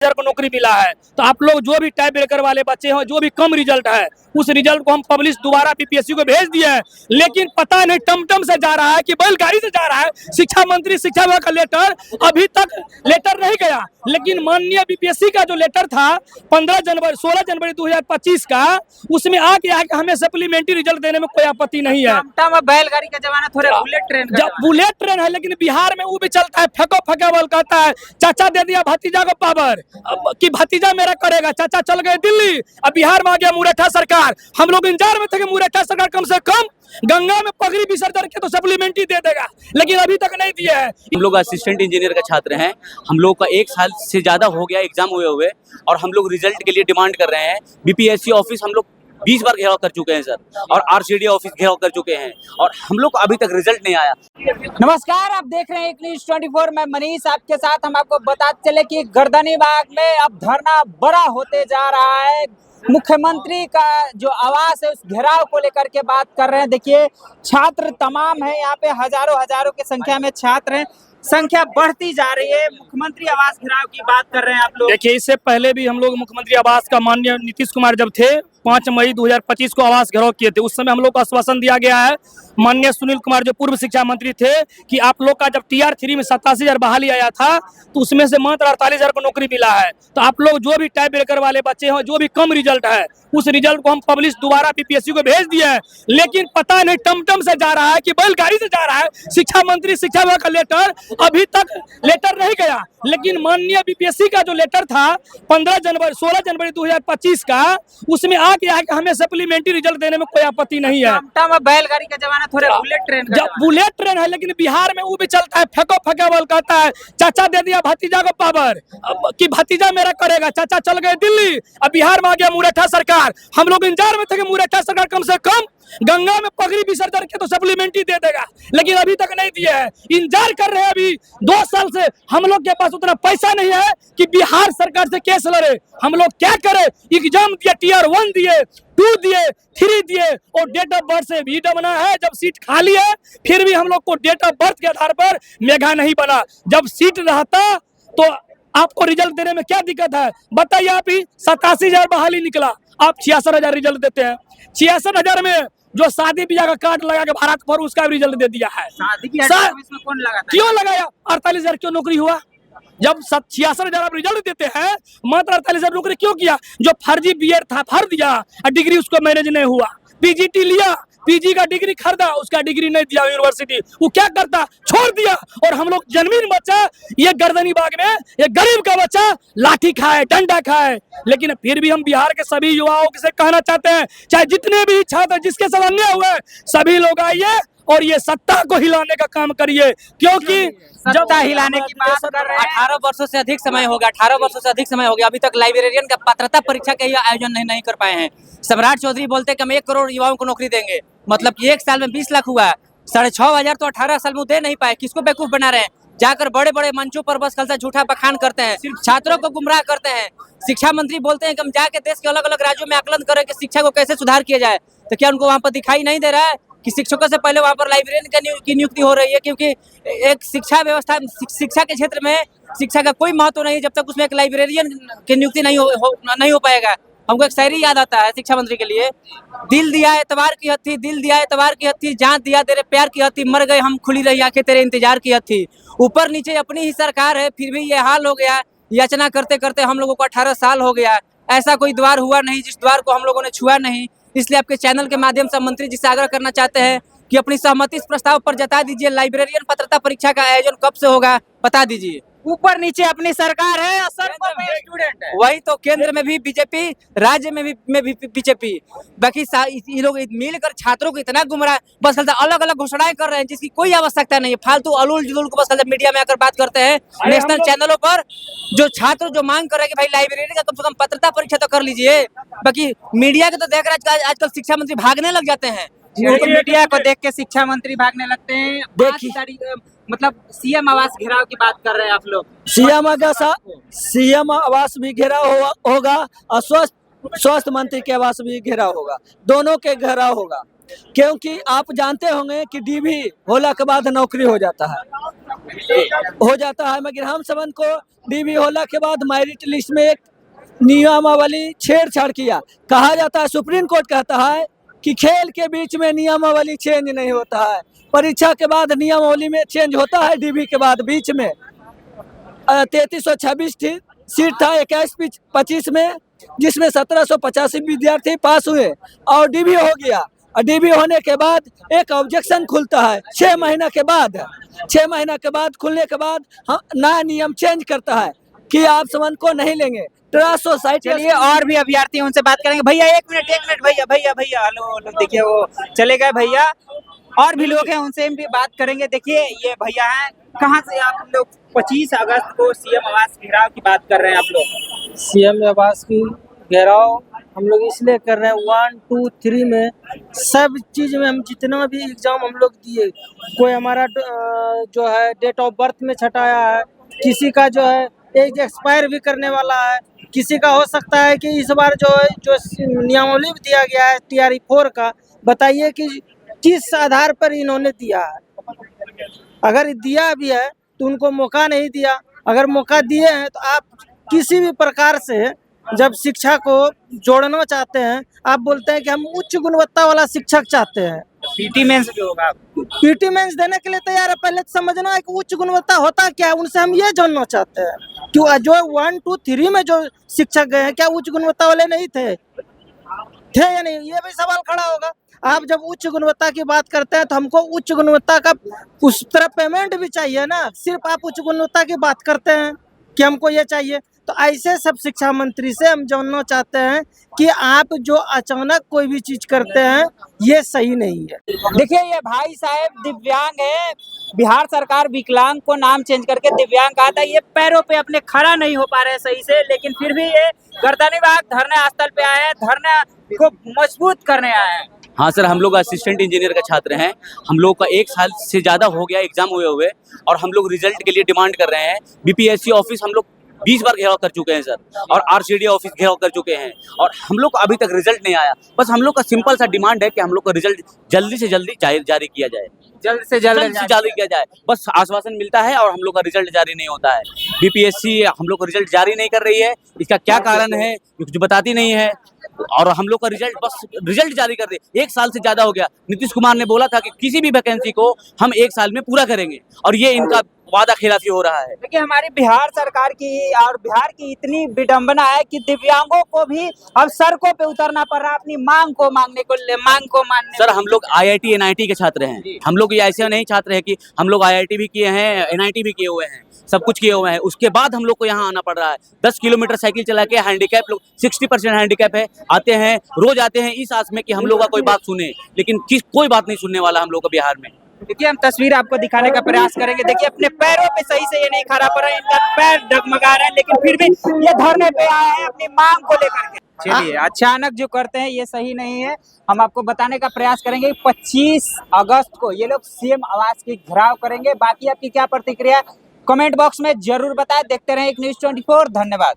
को नौकरी मिला है। तो आप लोग जो भी टाइप ब्रेकर वाले बच्चे हैं, जो भी कम रिजल्ट है, उस रिजल्ट को हम पब्लिश दोबारा बीपीएससी को भेज दिए हैं। लेकिन पता नहीं टमटम से जा रहा है कि बैलगाड़ी से जा रहा है। शिक्षा मंत्री शिक्षा विभाग का लेटर अभी तक लेटर नहीं गया। लेकिन माननीय बीपीएससी का जो लेटर था 16 जनवरी 2025 का, उसमें आ गया है कि हमें सप्लीमेंट्री रिजल्ट देने में कोई आपत्ति नहीं है। बैलगाड़ी का जमाना, थोड़ा बुलेट ट्रेन का बुलेट ट्रेन है, लेकिन बिहार में वो भी चलता है। फेंको फेंकेबल कहता है, चाचा दे दिया भतीजा को पावर कि भतीजा मेरा करेगा। चाचा चल गए दिल्ली, अब बिहार में आ गया मुरैठा सरकार। हम लोग इंतजार में थे कि मुरैठा सरकार कम से कम गंगा में पगड़ी विसर्जन के तो सप्लीमेंट्री दे देगा, लेकिन अभी तक नहीं दिया है। हम लोग असिस्टेंट इंजीनियर का छात्र हैं। हम लोग का 1 साल से ज्यादा हो गया एग्जाम हुए और हम लोग रिजल्ट के लिए डिमांड कर रहे हैं। बीपीएससी ऑफिस हम लोग 20 बार घेराव कर चुके हैं सर, और आरसीडी ऑफिस घेराव कर चुके हैं, और हम लोग अभी तक रिजल्ट नहीं आया। नमस्कार, आप देख रहे हैं न्यूज़ 24। मैं मनीष आपके साथ। हम आपको बताते चले कि गर्दनीबाग में अब धरना बड़ा होते जा रहा है। मुख्यमंत्री का जो आवास है उस घेराव को लेकर के बात कर रहे हैं। देखिए, छात्र तमाम है यहाँ पे, हजारों की संख्या में छात्र हैं। संख्या बढ़ती जा रही है। मुख्यमंत्री आवास घेराव की बात कर रहे हैं आप लोग। देखिए, इससे पहले भी हम लोग मुख्यमंत्री आवास का माननीय नीतीश कुमार जब थे 5 मई 2025 को आवास घेराव किए थे। उस समय हम लोग को आश्वासन दिया गया है, माननीय सुनील कुमार जो पूर्व शिक्षा मंत्री थे, कि आप लोग का जब TR3 में 87,000 बहाली आया था, तो उसमें से मात्र 48,000 को नौकरी मिला है। तो आप लोग जो भी टाइप ब्रेकर वाले बच्चे हैं, जो भी कम रिजल्ट है, उस रिजल्ट को हम पब्लिश दोबारा बीपीएससी को भेज दिए हैं। लेकिन पता नहीं टमटम से जा रहा है कि बैलगाड़ी से जा रहा है। शिक्षा मंत्री शिक्षा विभाग का लेटर अभी तक लेटर नहीं गया। लेकिन माननीय बीपीएससी का जो लेटर था 16 जनवरी 2025 का, उसमें आ गया है कि हमें सप्लीमेंट्री रिजल्ट देने में कोई आपत्ति नहीं है। बैलगाड़ी का जमाना, थोड़ा बुलेट ट्रेन का बुलेट ट्रेन है, लेकिन बिहार में वो भी चलता है। फेंको फेंकेबल कहता है, चाचा दे दिया भतीजा को पावर कि भतीजा मेरा करेगा। चाचा चल गए दिल्ली, अब बिहार में आ गया मुरैठा सरकार। हम लोग इंतजार में थे कि मुरैठा सरकार कम से कम गंगा में पगड़ी विसर्जन के तो सप्लीमेंट्री दे देगा, लेकिन अभी तक नहीं दिया है। इंतजार कर रहे हैं। अभी 2 साल से हम लोग के पास उतना पैसा नहीं है कि बिहार सरकार से केस लड़े। हम लोग क्या करें? एग्जाम दिए, TR1 दिए, 2 दिए, 3 दिए, और डेट ऑफ बर्थ से भी बना है। जब सीट खाली है, फिर भी हम लोग को डेट ऑफ बर्थ के आधार पर मेगा नहीं बना। जब सीट रहता तो आपको रिजल्ट देने में क्या दिक्कत है? बताइए। आप ही 87,000 बहाली निकला, आप 66,000 रिजल्ट देते हैं। 66,000 में जो शादी ब्याह का कार्ड लगा के भारत पर, उसका रिजल्ट दे दिया है। शादी ब्याह में कौन लगाता है? क्यों लगाया? 48,000 क्यों नौकरी हुआ? जब 66,000 आप रिजल्ट देते हैं, मात्र 48,000 नौकरी क्यों किया? जो फर्जी बीएड था भर दिया, डिग्री उसको मैनेज नहीं हुआ। पीजीटी लिया, पीजी का डिग्री खरीदा, उसका डिग्री नहीं दिया यूनिवर्सिटी। वो क्या करता? छोड़ दिया। और हम लोग जन्मीन बच्चा, ये गर्दनीबाग में ये गरीब का बच्चा लाठी खाए, डंडा खाए। लेकिन फिर भी हम बिहार के सभी युवाओं से कहना चाहते हैं, चाहे जितने भी छात्र जिसके साथ अन्याय हुआ है, सभी लोग आइए और ये सत्ता को हिलाने का काम करिए। क्योंकि सत्ता हिलाने की बात कर रहे हैं। 18 वर्षों से अधिक समय हो गया, 18 वर्षों से अधिक समय हो गया, अभी तक लाइब्रेरियन का पात्रता परीक्षा का आयोजन नहीं कर पाए हैं। सम्राट चौधरी बोलते कि हम 1 करोड़ युवाओं को नौकरी देंगे, मतलब कि 1 साल में 20 लाख हुआ है। 6,500 तो 18 साल में दे नहीं पाए। किसको बेवकूफ बना रहे हैं? जाकर बड़े बड़े मंचों पर बस कल झूठा बखान करते हैं, छात्रों को गुमराह करते हैं। शिक्षा मंत्री बोलते हैं कि हम जाके देश के अलग अलग राज्यों में आकलन करें कि शिक्षा को कैसे सुधार किया जाए। तो क्या उनको वहाँ पर दिखाई नहीं दे रहा है कि शिक्षकों से पहले वहाँ पर लाइब्रेरियन की नियुक्ति हो रही है? क्योंकि एक शिक्षा व्यवस्था, शिक्षा के क्षेत्र में शिक्षा का कोई महत्व नहीं जब तक उसमें एक लाइब्रेरियन की नियुक्ति नहीं हो पाएगा। हमको एक शायरी याद आता है शिक्षा मंत्री के लिए। दिल दिया एतवार की हथी, दिल दिया एतवार की हथी, जान दिया तेरे प्यार की हथी, मर गए हम खुली रही आंखें तेरे इंतजार की हथी। ऊपर नीचे अपनी ही सरकार है, फिर भी ये हाल हो गया। याचना करते करते हम लोगों को 18 साल हो गया। ऐसा कोई द्वार हुआ नहीं जिस द्वार को हम लोगों ने छुआ नहीं। इसलिए आपके चैनल के माध्यम से मंत्री जी से आग्रह करना चाहते हैं कि अपनी सहमति इस प्रस्ताव पर जता दीजिए। लाइब्रेरियन पात्रता परीक्षा का आयोजन कब से होगा बता दीजिए। ऊपर नीचे अपनी सरकार है, असर में स्टूडेंट है। वही तो, केंद्र में भी बीजेपी, राज्य में भी बीजेपी। बाकी ये लोग मिलकर छात्रों को इतना गुमराह, बस अलग अलग घोषणाएं कर रहे हैं जिसकी कोई आवश्यकता नहीं है। फालतू अलूल जुलूल को बस मीडिया में आकर बात करते हैं। नेशनल चैनलों पर जो छात्र जो मांग कर रहे हैं कि भाई लाइब्रेरी का कम से कम पात्रता परीक्षा तो कर लीजिए। बाकी मीडिया के तो देख रहे हैं आजकल शिक्षा मंत्री भागने लग जाते हैं। मीडिया को देख के शिक्षा मंत्री भागने लगते हैं। देखिए, मतलब सीएम आवास घेराव की बात कर रहे हैं आप लोग। सीएम आवास भी घेराव होगा और स्वास्थ्य मंत्री के आवास भी घेराव होगा। दोनों के घेराव होगा, क्योंकि आप जानते होंगे कि डीवी होला के बाद नौकरी हो जाता है। हो जाता है, मगर हम सबन को डीबी होला के बाद मेरिट लिस्ट में एक नियमावली छेड़छाड़ किया। कहा जाता है, सुप्रीम कोर्ट कहता है कि खेल के बीच में नियमावली चेंज नहीं होता है, परीक्षा के बाद नियमावली में चेंज होता है। डीबी के बाद बीच में 3326 सीट था 21-25 में, जिसमें 1785 विद्यार्थी पास हुए और डीबी हो गया। और डीबी होने के बाद एक ऑब्जेक्शन खुलता है 6 महीना के बाद। 6 महीना के बाद खुलने के बाद नया नियम चेंज करता है कि आप समन को नहीं लेंगे। Trust society. चलिए और भी अभ्यर्थी हैं, उनसे बात करेंगे। भैया एक मिनट भैया हेलो देखिए वो चले गए भैया। और भी लोग हैं, उनसे भी बात करेंगे। देखिए ये भैया हैं, कहाँ से आप लोग? 25 अगस्त को सीएम आवास घेराव की बात कर रहे हैं आप लोग। सीएम आवास की घेराव हम लोग इसलिए कर रहे हैं, 1, 2, 3 में सब चीज में हम जितना भी एग्जाम हम लोग दिए, कोई हमारा जो है डेट ऑफ बर्थ में छटाया है, किसी का जो है एज एक्सपायर भी करने वाला है, किसी का हो सकता है कि इस बार जो नियमावली दिया गया है TRE 4 का, बताइए कि किस आधार पर इन्होंने दिया है। अगर दिया भी है तो उनको मौका नहीं दिया। अगर मौका दिए हैं तो आप किसी भी प्रकार से जब शिक्षा को जोड़ना चाहते हैं, आप बोलते हैं कि हम उच्च गुणवत्ता वाला शिक्षक चाहते हैं। पीटी मेंस भी होगा, पीटी मेंस देने के लिए तैयार है। पहले तो समझना है कि उच्च गुणवत्ता होता क्या है, उनसे हम ये जानना चाहते हैं कि जो 1, 2, 3 में जो शिक्षक गए हैं क्या उच्च गुणवत्ता वाले नहीं थे या नहीं, ये भी सवाल खड़ा होगा। आप जब उच्च गुणवत्ता की बात करते हैं तो हमको उच्च गुणवत्ता का उस तरह पेमेंट भी चाहिए ना। सिर्फ आप उच्च गुणवत्ता की बात करते हैं कि हमको ये चाहिए, तो ऐसे सब शिक्षा मंत्री से हम जानना चाहते हैं कि आप जो अचानक कोई भी चीज करते हैं ये सही नहीं है। देखिए ये भाई साहब दिव्यांग है। बिहार सरकार विकलांग को नाम चेंज करके दिव्यांग कहा था। ये पैरों पे अपने खड़ा नहीं हो पा रहे हैं सही से, लेकिन फिर भी ये गर्दनीबाग धरने स्थल पे आए हैं, धरने को मजबूत करने आए हैं। हाँ सर, हम लोग असिस्टेंट इंजीनियर का छात्र हैं। हम लोग का 1 साल से ज़्यादा हो गया एग्जाम हुए और हम लोग रिजल्ट के लिए डिमांड कर रहे हैं। BPSC ऑफिस हम लोग 20 बार घेराव कर चुके हैं सर, और RCD ऑफिस घेराव कर चुके हैं, और हम लोग का अभी तक रिजल्ट नहीं आया। बस हम लोग का सिंपल सा डिमांड है कि हम लोग का रिजल्ट जल्दी से जल्दी जारी किया जाए, जल्द से जल्द जारी किया जाए। बस आश्वासन मिलता है और हम लोग का रिजल्ट जारी नहीं होता है। BPSC हम लोग का रिजल्ट जारी नहीं कर रही है, इसका क्या कारण है कुछ बताती नहीं है, और हम लोग का रिजल्ट जारी कर दे। 1 साल से ज्यादा हो गया। नीतीश कुमार ने बोला था कि किसी भी वैकेंसी को हम 1 साल में पूरा करेंगे, और ये इनका वादा खिलाफी हो रहा है। देखिए हमारी बिहार सरकार की और बिहार की इतनी विडंबना है कि दिव्यांगों को भी अब सड़कों पे उतरना पड़ रहा है अपनी मांग को मानने। सर हम लोग IIT NIT के छात्र हैं। हम लोग ये ऐसे नहीं छात्र हैं कि हम लोग IIT भी किए हैं, NIT भी किए हुए हैं, सब कुछ किए हुए हैं। उसके बाद हम लोग को यहाँ आना पड़ रहा है। 10 किलोमीटर साइकिल चला के हैंडीकैप लोग 60% हैंडीकैप है, आते हैं रोज आते हैं इस आस में कि हम लोग का कोई बात सुने, लेकिन कोई बात नहीं सुनने वाला हम लोग का बिहार में। देखिए हम तस्वीर आपको दिखाने का प्रयास करेंगे। देखिए अपने पैरों पे सही से ये नहीं खड़ा पड़ रहा है, इनका पैर डगमगा रहे हैं, लेकिन फिर भी ये धरने पे आए हैं अपनी मांग को लेकर के। चलिए अचानक जो करते हैं ये सही नहीं है। हम आपको बताने का प्रयास करेंगे 25 अगस्त को ये लोग सीएम आवास की घेराव करेंगे। बाकी आपकी क्या प्रतिक्रिया कमेंट बॉक्स में जरूर बताएं। देखते रहें एक न्यूज़ 24। धन्यवाद।